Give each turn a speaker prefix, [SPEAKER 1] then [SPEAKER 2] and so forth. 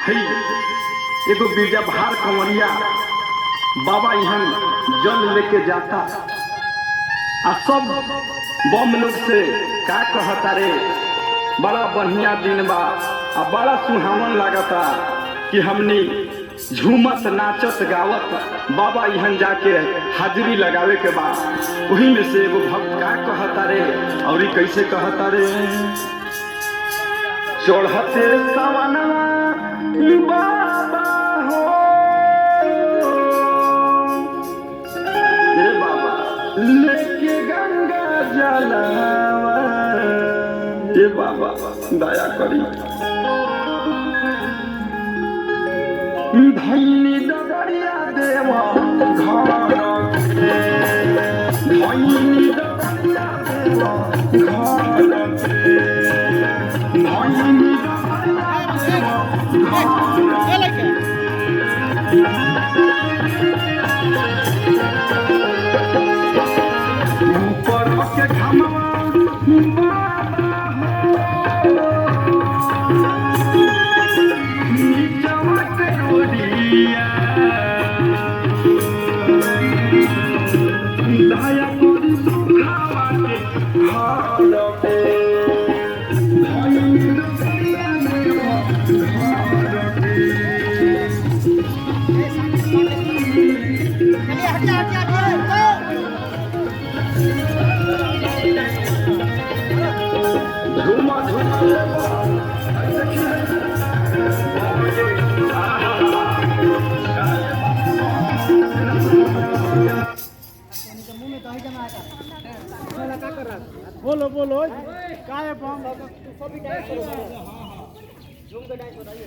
[SPEAKER 1] है एगो बीजा भार कंवरिया बाबा यहाँ जल लेके जाता आ सब बम लोग से का कहता रे बड़ा बढ़िया दिन बा आ बड़ा सुहावन लागता कि हमनी झूमत नाचत गावत बाबा यहाँ जाके हाजिरी लगावे के बाद वही में से एगो भक्त का कहता रे और कैसे कहता रे चढ़ते सवनवा बाबा हो रे बाबा लेके गंगा जलावा रे बाबा दया करी धैनी डगरिया देवा घर धैनी डगरिया देवा घर धैनी ऊपर के घमवा नीचवा के गोरिया दया करी सुखावा के हाल पे धैनी डगरिया देवा घर झूमा
[SPEAKER 2] बोलो बोलो काय बम सभी डांस करो झूम के डांस बताइए